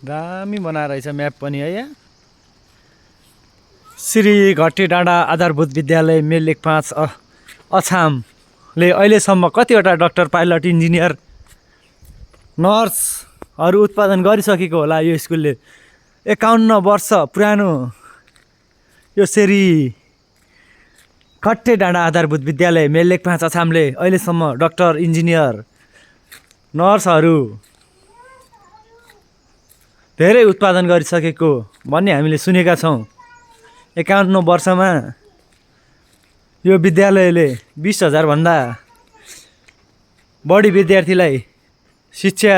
दामी बनाएर रहेछ म्याप पनि है यहाँ। श्री घट्टे डाँडा आधारभूत विद्यालय मेललेख 5 अछामले अहिलेसम्म कतिवटा डाक्टर, पाइलट, इन्जिनियर, नर्सहरू उत्पादन गरिसकेको होला। यो स्कुलले 51 वर्ष पुरानो यो श्री घट्टे डाँडा आधारभूत विद्यालय मेललेख 5 अछामले अहिलेसम्म डाक्टर, इन्जिनियर, नर्सहरू धेरै उत्पादन गरिसकेको भन्ने हामीले सुनेका छौँ। 51 वर्षमा यो विद्यालयले 20,000 भन्दा बढी विद्यार्थीलाई शिक्षा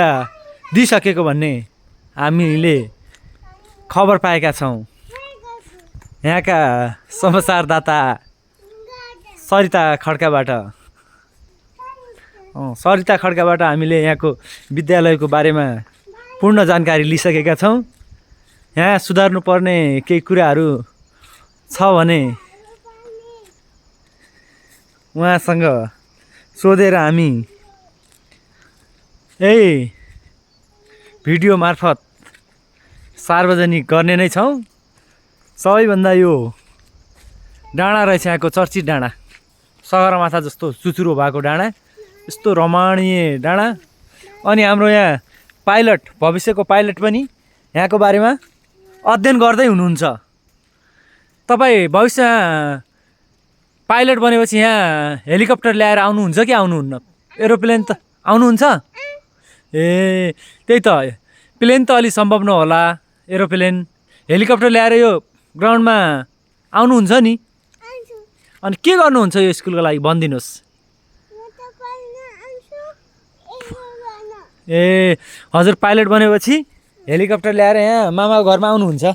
दिइसकेको भन्ने हामीले खबर पाएका छौँ। यहाँका समाचारदाता सरिता खड्काबाट हामीले यहाँको विद्यालयको बारेमा पूर्ण जानकारी लिइसकेका छौँ। यहाँ सुधार्नुपर्ने केही कुराहरू छ भने उहाँसँग सोधेर हामी यही भिडियो मार्फत सार्वजनिक गर्ने नै छौँ। सबैभन्दा यो डाँडा रहेछ यहाँको चर्चित डाँडा, सगरमाथा जस्तो चुचुरो भएको डाँडा, यस्तो रमणीय डाँडा। अनि हाम्रो यहाँ पाइलट, भविष्यको पाइलट पनि यहाँको बारेमा अध्ययन गर्दै हुनुहुन्छ। तपाईँ भविष्यमा पाइलट बनेपछि यहाँ हेलिकप्टर ल्याएर आउनुहुन्छ कि आउनुहुन्न? एरोप्लेन त आउनुहुन्छ? ए त्यही त, प्लेन त अलि सम्भव नहोला, एरोप्लेन, हेलिकप्टर ल्याएर यो ग्राउन्डमा आउनुहुन्छ नि? अनि के गर्नुहुन्छ यो स्कुलको लागि भनिदिनुहोस्। ए हजुर, पाइलट बनेपछि हेलिकप्टर ल्याएर यहाँ मामाको घरमा आउनुहुन्छ?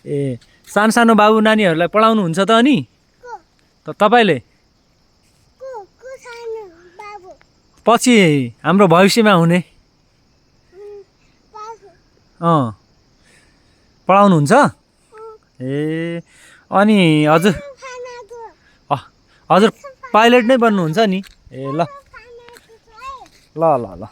ए सानो सानो बाबु नानीहरूलाई पढाउनुहुन्छ त? अनि तपाईँले पछि हाम्रो भविष्यमा हुने पढाउनुहुन्छ? ए अनि हजुर पाइलट नै बन्नुहुन्छ नि? ए ल ल ल ल